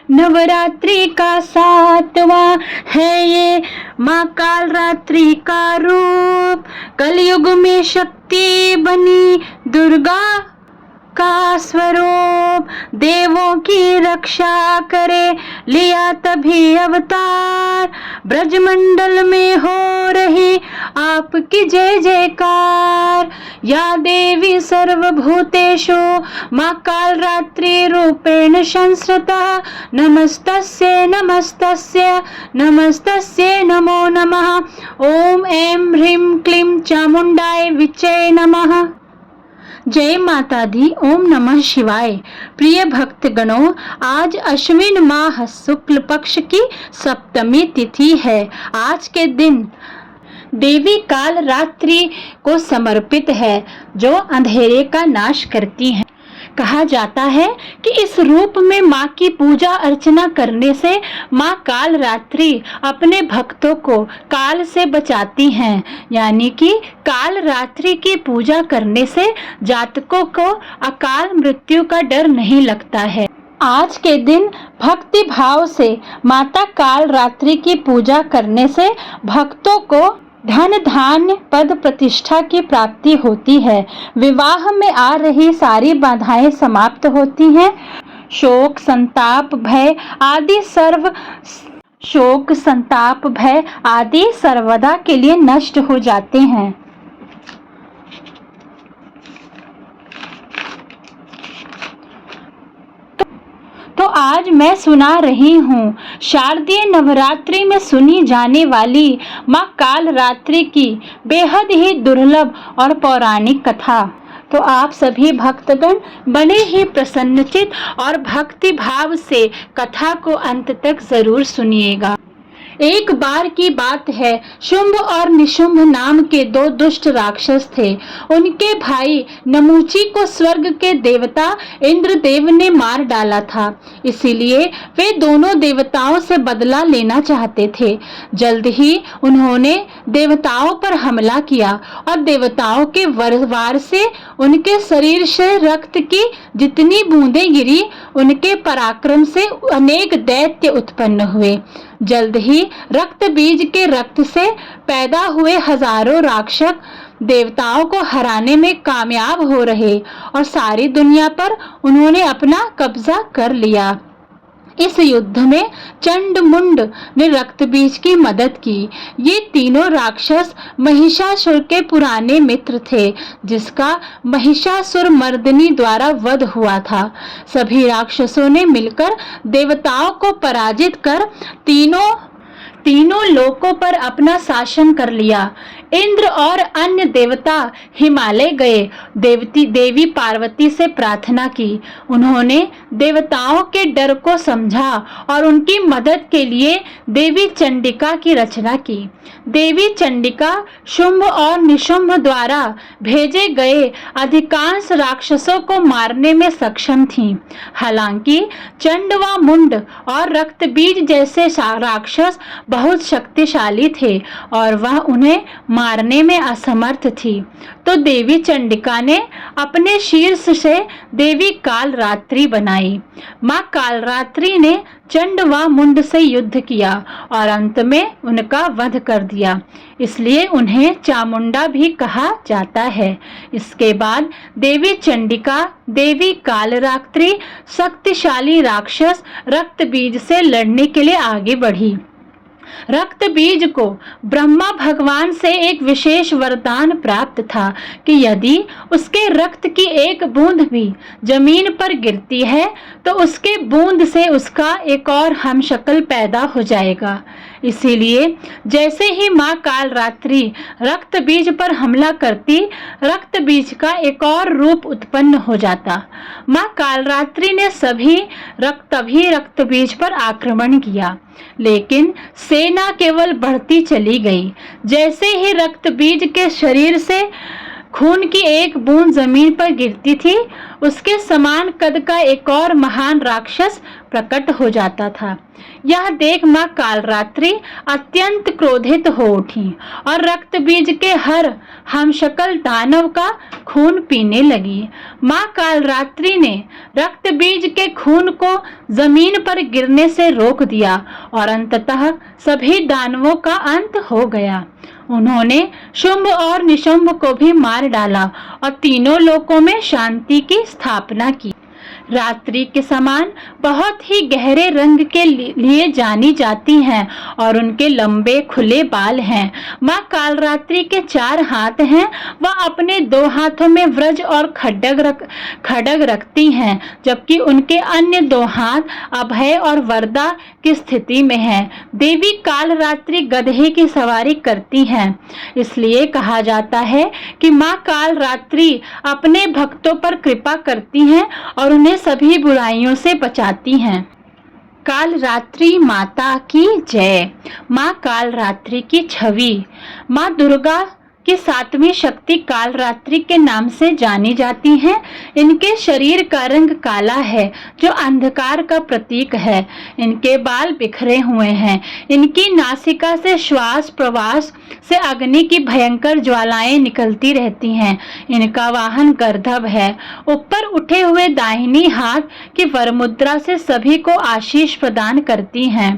नवरात्रि का 7वां है ये माँ काल रात्रि का रूप। कलयुग में शक्ति बनी दुर्गा का स्वरूप। देवों की रक्षा करे लिया तभी अवतार। ब्रजमंडल में हो रही आपकी जय जयकार। या देवी सर्वभूतेषु माँ काल रात्रि रूपेण संस्कृता। नमस्तस्यै नमस्तस्यै नमस्तस्यै नमो नमः। ओम ऐं ह्रीं क्लीं चामुंडाय विच्चे नमः। जय माता दी। ओम नमः शिवाय। प्रिय भक्तगणों, आज अश्विन माह शुक्ल पक्ष की सप्तमी तिथि है। आज के दिन देवी काल रात्रि को समर्पित है, जो अंधेरे का नाश करती है। कहा जाता है कि इस रूप में माँ की पूजा अर्चना करने से माँ काल रात्रि अपने भक्तों को काल से बचाती हैं। यानी कि काल रात्रि की पूजा करने से जातकों को अकाल मृत्यु का डर नहीं लगता है। आज के दिन भक्ति भाव से माता काल रात्रि की पूजा करने से भक्तों को धन धान्य पद प्रतिष्ठा की प्राप्ति होती है। विवाह में आ रही सारी बाधाएं समाप्त होती हैं। शोक संताप भय आदि सर्वदा के लिए नष्ट हो जाते हैं। तो आज मैं सुना रही हूँ शारदीय नवरात्रि में सुनी जाने वाली माँ काल रात्रि की बेहद ही दुर्लभ और पौराणिक कथा। तो आप सभी भक्तगण बड़े ही प्रसन्नचित और भक्ति भाव से कथा को अंत तक जरूर सुनिएगा। एक बार की बात है, शुंभ और निशुंभ नाम के 2 दुष्ट राक्षस थे। उनके भाई नमूची को स्वर्ग के देवता इंद्रदेव ने मार डाला था। इसीलिए वे दोनों देवताओं से बदला लेना चाहते थे। जल्द ही उन्होंने देवताओं पर हमला किया और देवताओं के वार से उनके शरीर से रक्त की जितनी बूंदें गिरी, उनके पराक्रम से अनेक दैत्य उत्पन्न हुए। जल्द ही रक्त बीज के रक्त से पैदा हुए हजारों राक्षस देवताओं को हराने में कामयाब हो रहे और सारी दुनिया पर उन्होंने अपना कब्जा कर लिया। इस युद्ध में चंडमुंड ने रक्तबीज की मदद की। ये तीनों राक्षस महिषासुर के पुराने मित्र थे, जिसका महिषासुर मर्दिनी द्वारा वध हुआ था। सभी राक्षसों ने मिलकर देवताओं को पराजित कर तीनों लोकों पर अपना शासन कर लिया। इंद्र और अन्य देवता हिमालय गए। देवी पार्वती से प्रार्थना की। उन्होंने देवताओं के डर को समझा और उनकी मदद के लिए देवी चंडिका की रचना की। देवी चंडिका शुंभ और निशुंभ द्वारा भेजे गए अधिकांश राक्षसों को मारने में सक्षम थीं। हालांकि चंड व मुंड और रक्तबीज जैसे राक्षस बहुत शक्तिशाली थे और वह उन्हें मारने में असमर्थ थी। तो देवी चंडिका ने अपने शीर्ष से देवी काल रात्रि बनाई। माँ काल रात्रि ने चंड व मुंड से युद्ध किया और अंत में उनका वध कर दिया। इसलिए उन्हें चामुंडा भी कहा जाता है। इसके बाद देवी चंडिका देवी काल रात्रि शक्तिशाली राक्षस रक्तबीज से लड़ने के लिए आगे बढ़ी। रक्त बीज को ब्रह्मा भगवान से एक विशेष वरदान प्राप्त था कि यदि उसके रक्त की एक बूंद भी जमीन पर गिरती है तो उसके बूंद से उसका एक और हमशक्ल पैदा हो जाएगा। इसीलिए जैसे ही माँ काल रात्रि रक्त बीज पर हमला करती, रक्त बीज का एक और रूप उत्पन्न हो जाता। माँ काल रात्रि ने तभी रक्त बीज पर आक्रमण किया, लेकिन सेना केवल बढ़ती चली गई। जैसे ही रक्त बीज के शरीर से खून की एक बूंद जमीन पर गिरती थी, उसके समान कद का एक और महान राक्षस प्रकट हो जाता था। यह देख मां कालरात्रि अत्यंत क्रोधित हो उठी और रक्त बीज के हर हमशक्ल दानव का खून पीने लगी। मां कालरात्रि ने रक्त बीज के खून को जमीन पर गिरने से रोक दिया और अंततः सभी दानवों का अंत हो गया। उन्होंने शुंभ और निशुंभ को भी मार डाला और तीनों लोकों में शांति की स्थापना की। रात्रि के समान बहुत ही गहरे रंग के लिए जानी जाती हैं और उनके लंबे खुले बाल हैं। मां कालरात्रि के 4 हाथ हैं। वह अपने 2 हाथों में व्रज और खड्ग रखती हैं, जबकि उनके अन्य 2 हाथ अभय और वरदा की स्थिति में हैं। देवी कालरात्रि गधे की सवारी करती हैं। इसलिए कहा जाता है कि मां कालरात्रि अपने भक्तों पर कृपा करती हैं और उन्हें सभी बुराइयों से बचाती हैं। कालरात्रि माता की जय। मां कालरात्रि की छवि मां दुर्गा की 7वीं शक्ति कालरात्रि के नाम से जानी जाती हैं। इनके शरीर का रंग काला है, जो अंधकार का प्रतीक है। इनके बाल बिखरे हुए हैं। इनकी नासिका से श्वास प्रवास से अग्नि की भयंकर ज्वालाएं निकलती रहती हैं। इनका वाहन गर्दभ है। ऊपर उठे हुए दाहिनी हाथ की वरमुद्रा से सभी को आशीष प्रदान करती हैं।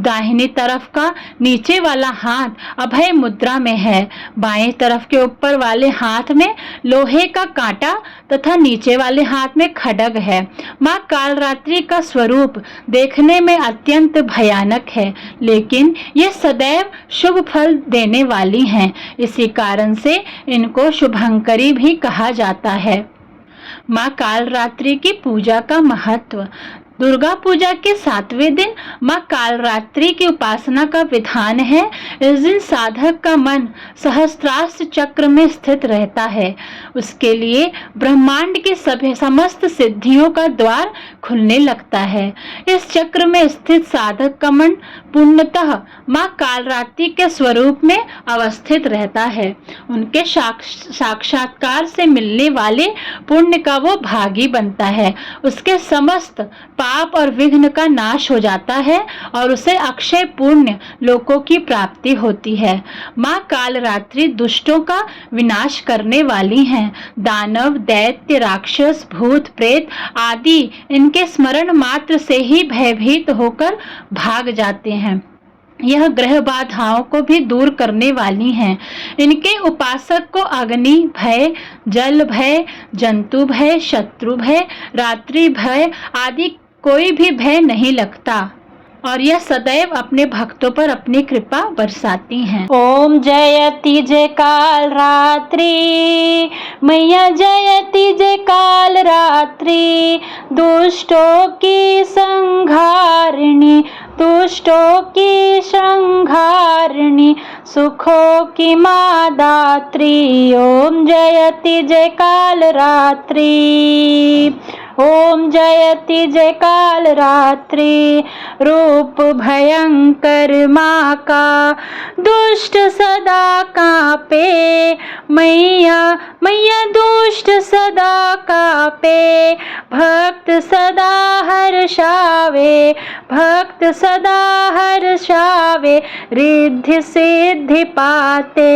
दाहिनी तरफ का नीचे वाला हाथ अभय मुद्रा में है। बाएं तरफ के ऊपर वाले हाथ में लोहे का कांटा तथा नीचे वाले हाथ में खड्ग है। मां कालरात्रि का स्वरूप देखने में अत्यंत भयानक है, लेकिन ये सदैव शुभ फल देने वाली हैं। इसी कारण से इनको शुभंकरी भी कहा जाता है। मां कालरात्रि की पूजा का महत्व। दुर्गा पूजा के 7वें दिन मां कालरात्रि की उपासना का विधान है। इस दिन साधक का मन सहस्त्रास्त्र चक्र में स्थित रहता है। उसके लिए ब्रह्मांड की सभी समस्त सिद्धियों का द्वार खुलने लगता है। इस चक्र में स्थित साधक का मन पूर्णतः मां कालरात्रि के स्वरूप में अवस्थित रहता है। उनके साक्षात्कार से मिलने वाले पुण्य का वो भागी बनता है। उसके समस्त पाप और विघ्न का नाश हो जाता है और उसे अक्षय पुण्य लोकों की प्राप्ति होती है। मां कालरात्रि दुष्टों का विनाश करने वाली हैं। दानव, दैत्य, राक्षस, भूत, प्रेत आदि इनके स्मरण मात्र से ही भयभीत होकर भाग जाते हैं। यह ग्रह बाधाओं को भी दूर करने वाली हैं। इनके उपासक को अग्नि भय, जल भय, जंतु भय, शत्रु भय, रात्रि भय आदि कोई भी भय नहीं लगता और यह सदैव अपने भक्तों पर अपनी कृपा बरसाती हैं। ओम जयति जय कालरात्रि मैया, जयति जय कालरात्रि, दुष्टों की संहारिणी, दुष्टों की संहारिणी, सुखों की मां दात्री। ओम जयति जय कालरात्रि, ओम जयति जय कालरात्रि, रूप भयंकर माँ का दुष्ट सदा कांपे। मैया मैया दुष्ट सदा कांपे, भक्त सदा हर्षावे, भक्त सदा हर्षावे, रिद्धि सिद्धि पाते।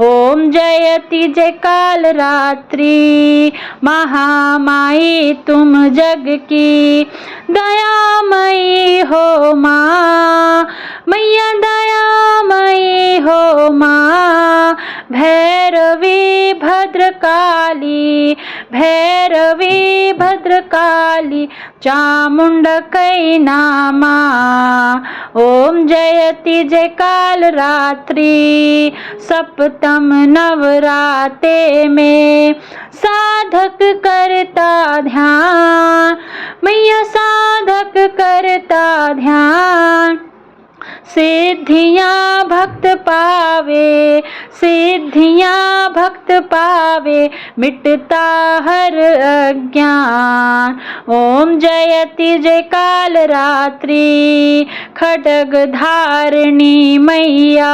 ओम जयति जय कालरात्रि, महामाई तुम जग की दयामयी हो माँ, मैया दयामयी हो माँ। भैरवी भद्रकाली, भैरवी भद्रकाली, चामुंडकई नामा। ओम जयति जय कालरात्रि, सप्तम नवराते में साधक करता ध्यान, मैया साधक करता ध्यान। सिद्धियां भक्त पावे, सिद्धियां भक्त पावे, मिटता हर अज्ञान। ओम जयति जय काल रात्रि, खड्ग धारिणी मैया,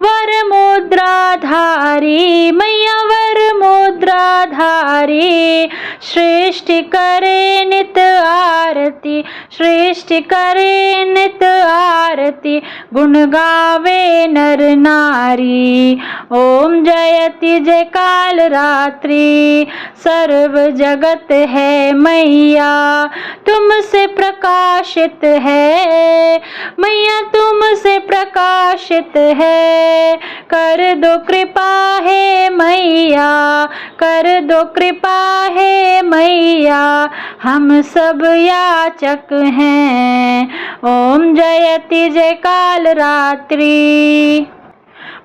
वर मुद्रा धारी मैया, वर मुद्रा धारी। सृष्टि करे नित आरती, सृष्टि करे नित आरती, गुण गावे नर नारी। ओम जयति जय काल रात्रि, सर्व जगत है मैया, तुमसे प्रकाशित है मैया, तुमसे प्रकाशित है। कर दो कृपा है मैया, कर दो कृपा है मैया, हम सब याचक हैं। ओम जयति जय काल रात्रि,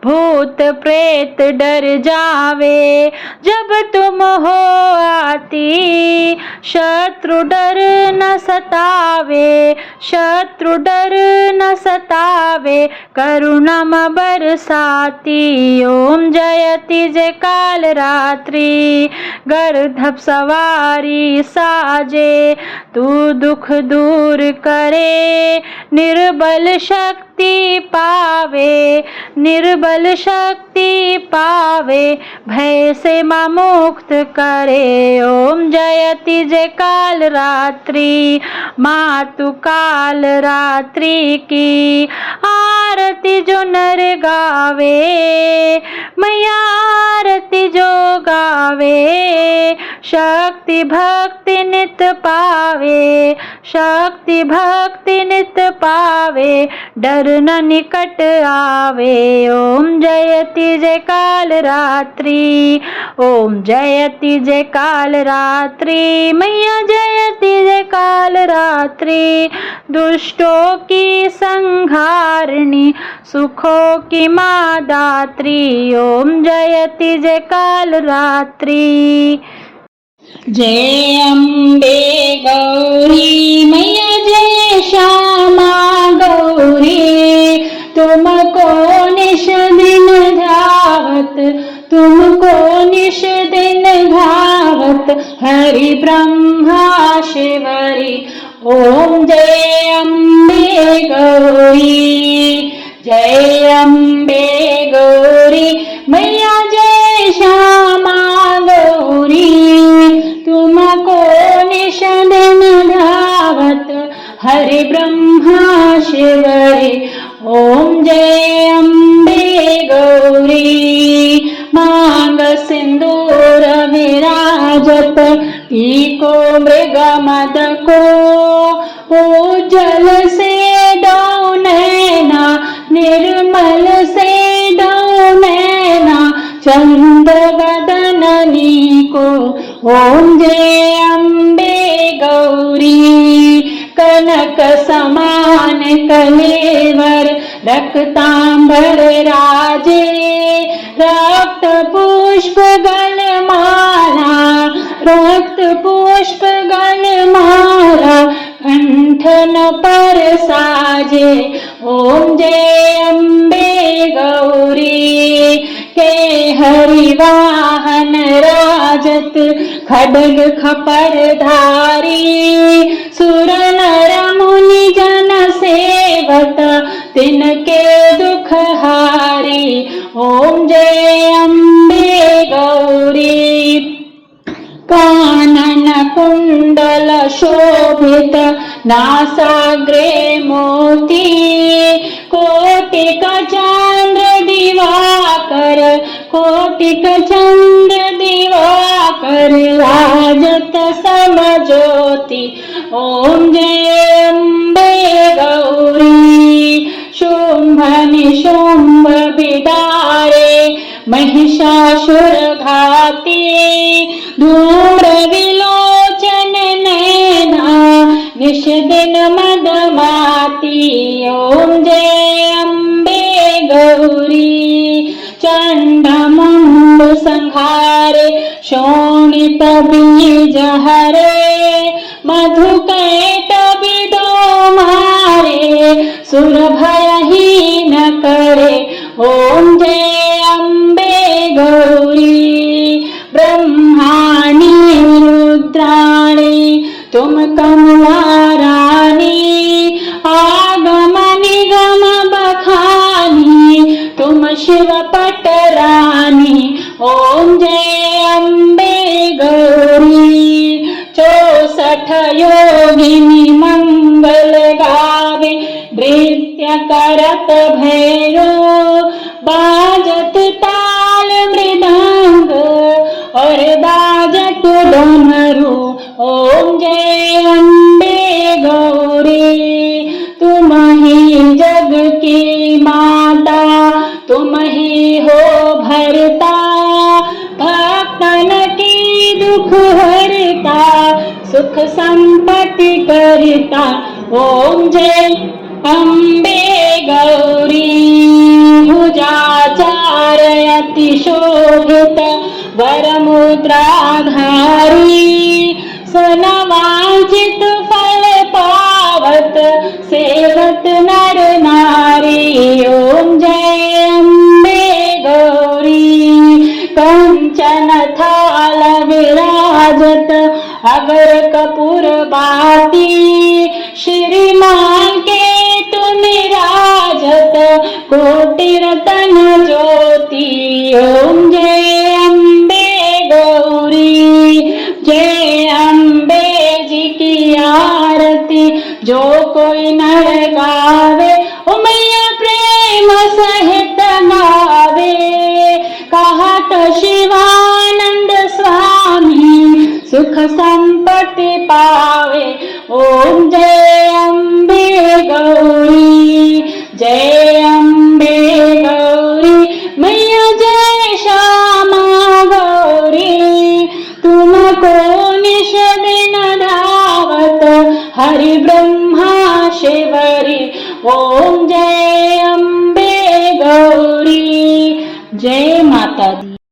भूत प्रेत डर जावे जब तुम हो आती, शत्रु डर न सतावे, शत्रु डर न सतावे, करुणा बरसाती। ओम जयति जय काल रात्रि, गर्दभ सवारी साजे, तू दुख दूर करे, निर्बल शक्ति पावे, निर्बल शक्ति पावे, भय से मां मुक्त करे। ओम जयति जय काल रात्रि, मातु काल रात्रि की आरती जो नर गावे, मैया आरती जो गावे, शक्ति भक्ति नित पावे, शक्ति भक्ति नित पावे, डर न निकट आवे। ओम जयति जय काल रात्रि, ओम जयति जय काल रात्रि, मैया जयति जय काल रात्रि। दुष्टों की संहारिणी, सुखों की माँ दात्री। ओम जयति जय काल रात्रि। जय अम्बे गौरी मैया, जय श्यामा गौरी, तुमको निश दिन ध्यावत, तुमको निश दिन ध्यावत, हरि ब्रह्मा शिवरी। ओम जय अम्बे गौरी, जय अम्बे गौरी मैया, जय श्यामा गौरी, तुमको निश दिन ध्यावत, हरि ब्रह्मा शिवरी। ओम जय अम्बे गौरी, मांग सिंदूर विराजत, टीको मृग मद को, उज्जल से दो नैना, निर्मल से दो नैना, चंद वदननी को। ओम जय अम्बे गौरी, कनक समान कलेवर, रक्तांबर राजे, रक्त पुष्प गलमाला, रक्त पुष्प गलमाला, कंठन पर साजे। ओम जय अम्बे गौरी, के हरि वाहन राजत, खड्ग खपर धारी, सुर नर मुनि जन सेवत, तिनके दुख हारी। ओम जय अम्बे गौरी, कानन कुंडल शोभित, नासाग्रे मोती, कोटिक चंद्र दिवाकर, कोटिक चंद्र दिवाकर, राजत समज्योति। ओम जय अम्बे गौरी, शुंभ निशुंभ बिदारे, महिषासुर घाती, धूम्र विलोचन नैना, निश दिन मदमाती। ओम जय अम्बे गौरी, चंड मुंड संहारे, शोणित बीज हरे, मधुकैट बिदो मारे, सुर भय ही न करे। ओम जय अम्बे शिवपट रानी ओम जय अम्बे गौरी 64 योगिनी मंगल गावे नृत्य करत भैरो बाजत ताल मृदंग और बाजत डमरू ओम जय अम्बे गौरी तुम ही जग की माता तुम ही हो भरता भक्तन की दुख हरता सुख संपत्ति करता ओम जय अम्बे गौरी भुजाचार अति शोभित वरमुद्राधारी सनवांचित फल पावत सेवत नर नारी ओम जय अम्बे गौरी कंचन थाल विराजत अगर कपूर बाती श्रीमान के तुम राजत कोटि रतन ज्योति ओम जय अम्बे गौरी जय अम्बे जी की आरती जो कोई नर गावे ओ मैया प्रेम सहित गावे कहत शिवानंद स्वामी सुख संपत्ति पावे ओम जय अम्बे गौरी जय अम्बे गौरी मैया जय श्यामा गौरी तुमको निश दिन धावत हरि ब्रह्मा शिवरी ओम जय अम्बे गौरी जय माता दी।